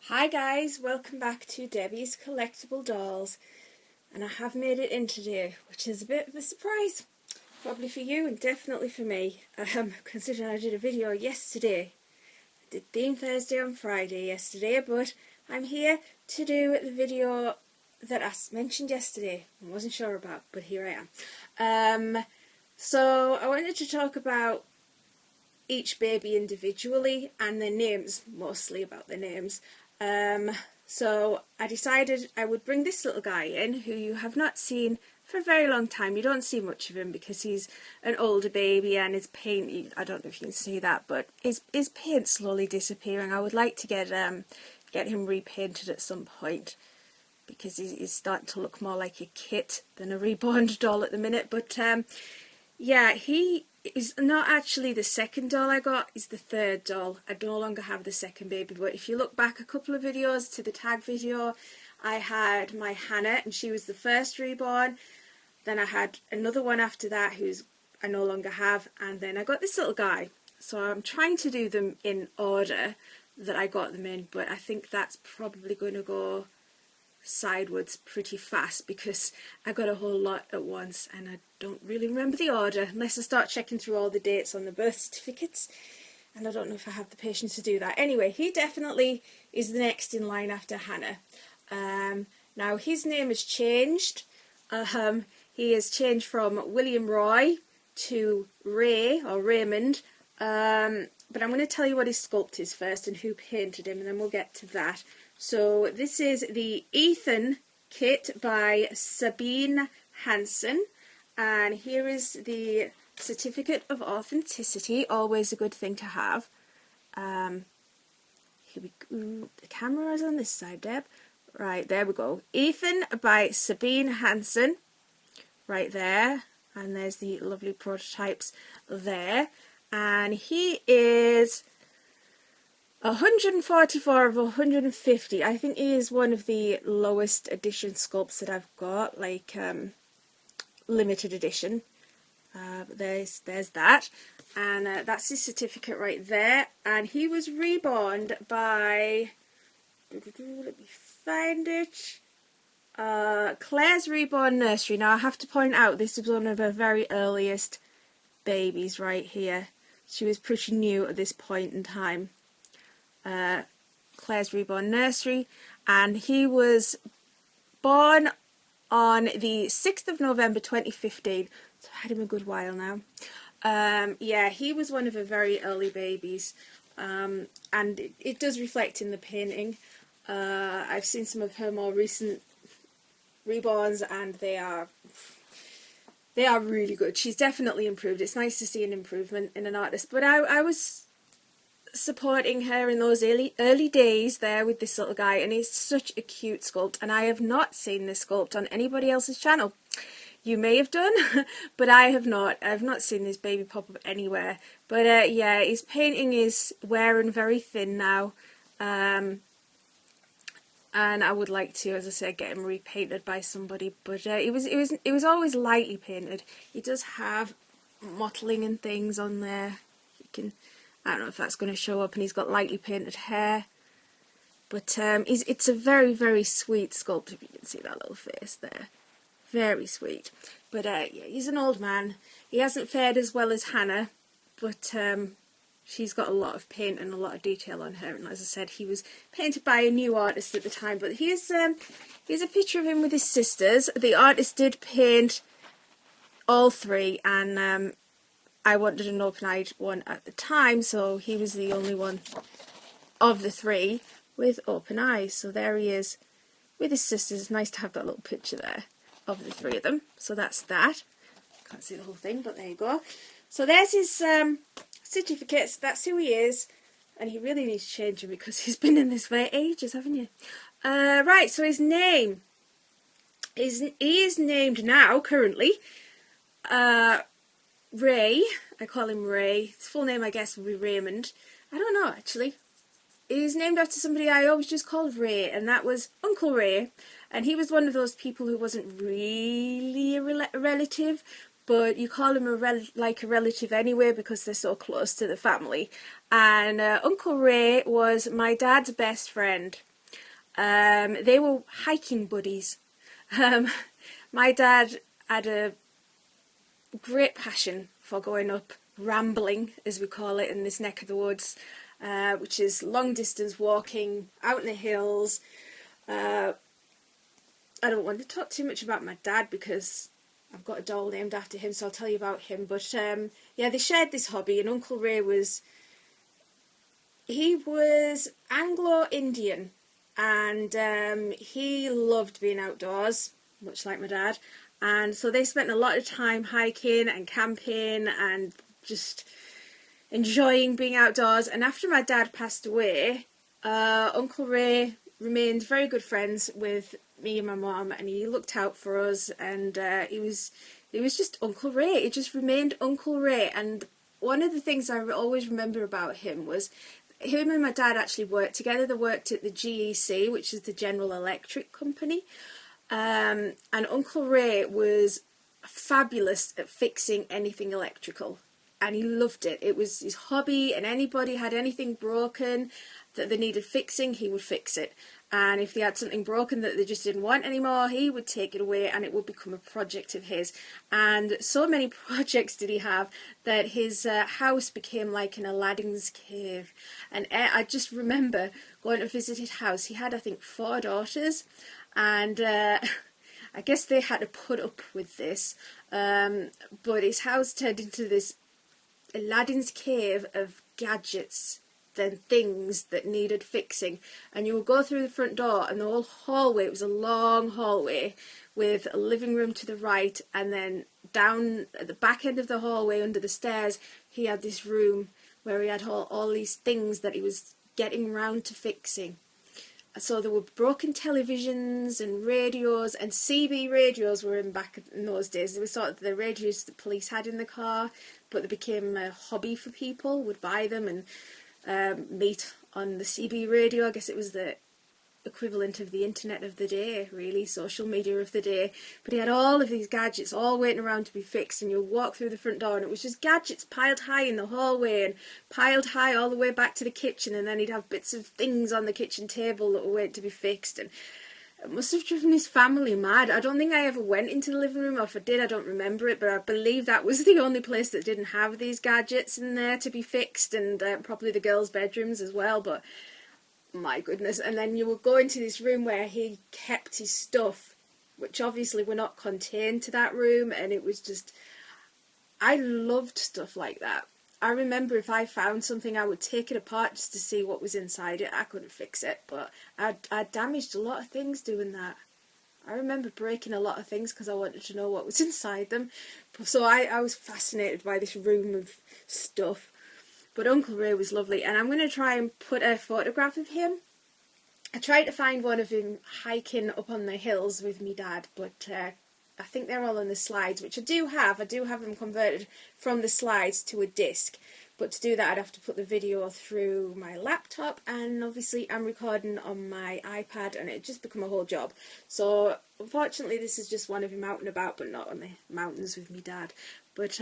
Hi guys, welcome back to Debbie's Collectible Dolls, and I have made it in today, which is a bit of a surprise, probably for you and definitely for me, considering I did a video yesterday. I did Theme Thursday on Friday yesterday, but I'm here to do the video that I mentioned yesterday and wasn't sure about, but here I am. So I wanted to talk about each baby individually and their names, mostly about their names. So I decided I would bring this little guy in who you have not seen for a very long time. You don't see much of him because he's an older baby and his paint, I don't know if you can see that, but his paint's slowly disappearing. I would like to get him repainted at some point because he's starting to look more like a kit than a reborn doll at the minute. But yeah, he is not actually the second doll I got, he's the third doll. I no longer have the second baby, but if you look back a couple of videos to the tag video, I had my Hannah and she was the first reborn. Then I had another one after that who's I no longer have, and then I got this little guy. So I'm trying to do them in order that I got them in, but I think that's probably going to go sideways pretty fast because I got a whole lot at once and I don't really remember the order unless I start checking through all the dates on the birth certificates, and I don't know if I have the patience to do that. Anyway, he definitely is the next in line after Hannah. Now his name has changed. He has changed from William Roy to Ray or Raymond, but I'm going to tell you what his sculpt is first and who painted him, and then we'll get to that. So this is the Ethan kit by Sabine Hansen, and here is the certificate of authenticity, always a good thing to have. Here we go. The camera is on this side, Deb. Right, there we go. Ethan by Sabine Hansen, right there, and there's the lovely prototypes there, and he is 144 of 150. I think he is one of the lowest edition sculpts that I've got, like limited edition. There's that, and that's his certificate right there. And he was reborn by, let me find it, Claire's Reborn Nursery. Now I have to point out this is one of her very earliest babies right here. She was pretty new at this point in time. Claire's Reborn Nursery, and he was born on the 6th of November 2015, so I had him a good while now. Yeah, he was one of her very early babies, and it does reflect in the painting. I've seen some of her more recent reborns and they are really good. She's definitely improved. It's nice to see an improvement in an artist, but I was supporting her in those early days there with this little guy, and he's such a cute sculpt, and I have not seen this sculpt on anybody else's channel. You may have done, but I have not. I've not seen this baby pop up anywhere. But yeah, his painting is wearing very thin now, and I would like to, as I said, get him repainted by somebody. But it was always lightly painted. He does have mottling and things on there. You can, I don't know if that's going to show up, and he's got lightly painted hair. But it's a very, very sweet sculpt, if you can see that little face there. Very sweet. But yeah, he's an old man. He hasn't fared as well as Hannah, but she's got a lot of paint and a lot of detail on her. And as I said, he was painted by a new artist at the time. But here's a picture of him with his sisters. The artist did paint all three, and I wanted an open-eyed one at the time, so he was the only one of the three with open eyes. So there he is with his sisters. It's nice to have that little picture there of the three of them. So that's that. Can't see the whole thing, but there you go. So there's his certificates. That's who he is, and he really needs to change him because he's been in this for ages, haven't you? Right, so his name he is named now currently Ray. I call him Ray. His full name, I guess, would be Raymond. I don't know, actually. He's named after somebody I always just called Ray, and that was Uncle Ray. And he was one of those people who wasn't really a relative, but you call him like a relative anyway because they're so close to the family. And Uncle Ray was my dad's best friend. They were hiking buddies. My dad had a great passion for going up rambling, as we call it, in this neck of the woods, which is long distance walking out in the hills. I don't want to talk too much about my dad because I've got a doll named after him, so I'll tell you about him. But yeah, they shared this hobby, and Uncle Ray was Anglo-Indian, and he loved being outdoors, much like my dad. And so they spent a lot of time hiking and camping and just enjoying being outdoors. And after my dad passed away, Uncle Ray remained very good friends with me and my mum, and he looked out for us, and he was just Uncle Ray. It just remained Uncle Ray. And one of the things I always remember about him was him and my dad actually worked together. They worked at the GEC, which is the General Electric company. And Uncle Ray was fabulous at fixing anything electrical, and he loved it. It was his hobby, and anybody had anything broken that they needed fixing, he would fix it. And if they had something broken that they just didn't want anymore, he would take it away and it would become a project of his. And so many projects did he have that his house became like an Aladdin's cave. And I just remember going to visit his house. He had, I think, 4 daughters, and I guess they had to put up with this. But his house turned into this Aladdin's cave of gadgets than things that needed fixing. And you would go through the front door, and the whole hallway, it was a long hallway with a living room to the right, and then down at the back end of the hallway under the stairs he had this room where he had all these things that he was getting round to fixing. So there were broken televisions and radios, and CB radios were back in those days. They were sort of the radios the police had in the car, but they became a hobby for people, would buy them and meet on the CB radio. I guess it was the equivalent of the internet of the day, really, social media of the day. But he had all of these gadgets all waiting around to be fixed, and you'd walk through the front door and it was just gadgets piled high in the hallway and piled high all the way back to the kitchen, and then he'd have bits of things on the kitchen table that were waiting to be fixed. And it must have driven his family mad. I don't think I ever went into the living room, or if I did I don't remember it, but I believe that was the only place that didn't have these gadgets in there to be fixed, and probably the girls' bedrooms as well. But my goodness. And then you would go into this room where he kept his stuff, which obviously were not contained to that room, and it was just, I loved stuff like that. I remember if I found something, I would take it apart just to see what was inside it. I couldn't fix it, but I damaged a lot of things doing that. I remember breaking a lot of things because I wanted to know what was inside them. So I was fascinated by this room of stuff. But Uncle Ray was lovely, and I'm going to try and put a photograph of him. I tried to find one of him hiking up on the hills with me dad, but I think they're all on the slides, which I do have. I do have them converted from the slides to a disc. But to do that, I'd have to put the video through my laptop, and obviously I'm recording on my iPad, and it'd just become a whole job. So unfortunately, this is just one of him out and about, but not on the mountains with me dad. But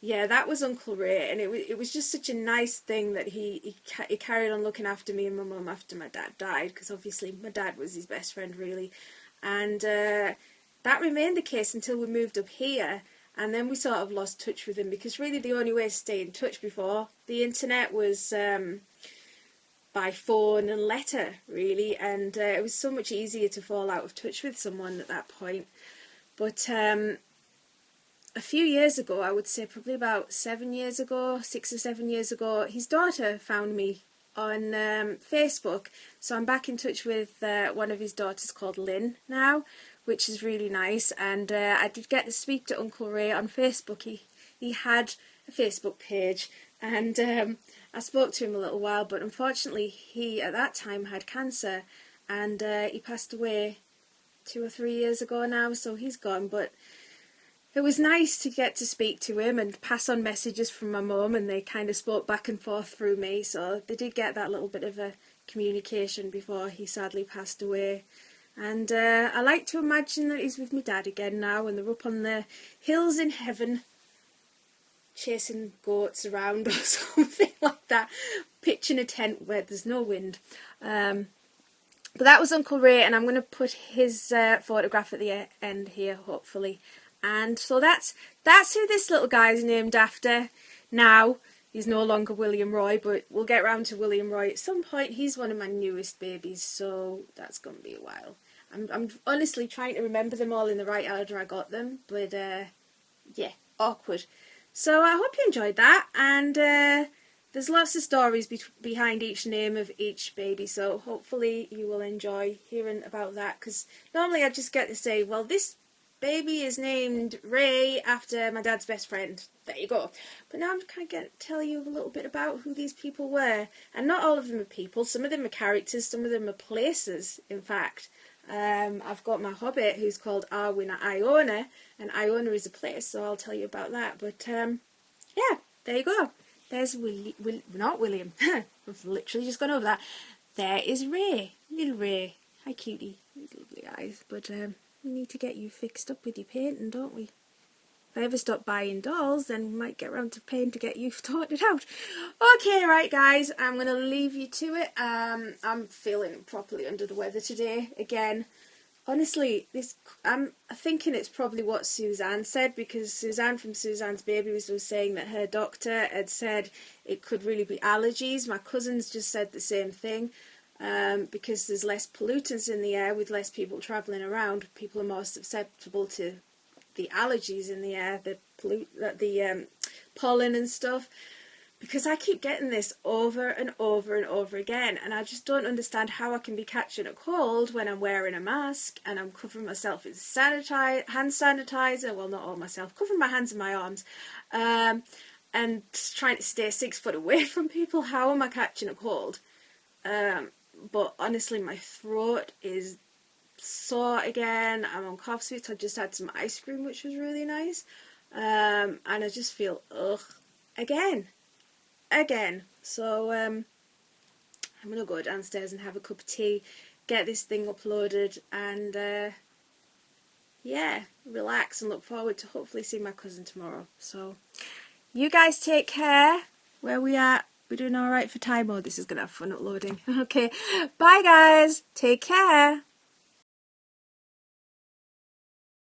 yeah, that was Uncle Ray, and it was just such a nice thing that he carried on looking after me and my mum after my dad died, because obviously my dad was his best friend, really. And that remained the case until we moved up here. And then we sort of lost touch with him, because really the only way to stay in touch before the internet was by phone and letter, really. And it was so much easier to fall out of touch with someone at that point. But a few years ago, I would say probably about 7 years ago, 6 or 7 years ago, his daughter found me on Facebook. So I'm back in touch with one of his daughters called Lynn now, which is really nice. And I did get to speak to Uncle Ray on Facebook. He had a Facebook page, and I spoke to him a little while, but unfortunately he at that time had cancer, and he passed away 2 or 3 years ago now, so he's gone. But it was nice to get to speak to him and pass on messages from my mum, and they kind of spoke back and forth through me, so they did get that little bit of a communication before he sadly passed away. And I like to imagine that he's with my dad again now, and they're up on the hills in heaven chasing goats around or something like that, pitching a tent where there's no wind. But that was Uncle Ray, and I'm going to put his photograph at the end here, hopefully. And so that's who this little guy's named after. Now, he's no longer William Roy, but we'll get round to William Roy at some point. He's one of my newest babies, so that's going to be a while. I'm honestly trying to remember them all in the right order I got them, but yeah, awkward. So I hope you enjoyed that, and there's lots of stories behind each name of each baby, so hopefully you will enjoy hearing about that, because normally I just get to say, well, this baby is named Ray after my dad's best friend. There you go. But now I'm kind of going to tell you a little bit about who these people were. And not all of them are people. Some of them are characters. Some of them are places, in fact. I've got my hobbit who's called Arwen Iona. And Iona is a place, so I'll tell you about that. But yeah, there you go. There's not William. I've literally just gone over that. There is Ray. Little Ray. Hi, cutie. His lovely eyes. But we need to get you fixed up with your painting, don't we? If I ever stop buying dolls, then we might get round to paying to get you sorted out. Okay, right, guys, I'm going to leave you to it. I'm feeling properly under the weather today, again. Honestly, I'm thinking it's probably what Suzanne said, because Suzanne from Suzanne's Babies was saying that her doctor had said it could really be allergies. My cousins just said the same thing. Because there's less pollutants in the air with less people travelling around, people are more susceptible to the allergies in the air, the pollen and stuff. Because I keep getting this over and over and over again, and I just don't understand how I can be catching a cold when I'm wearing a mask and I'm covering myself with hand sanitizer. Well, not all myself, covering my hands and my arms, and trying to stay 6 foot away from people. How am I catching a cold? But honestly, my throat is sore again. I'm on cough sweets. I just had some ice cream, which was really nice. And I just feel, again. So I'm going to go downstairs and have a cup of tea, get this thing uploaded, and yeah, relax and look forward to hopefully seeing my cousin tomorrow. So you guys take care. Where we at? We're doing alright for time. Oh, this is going to have fun uploading. Okay, bye guys. Take care.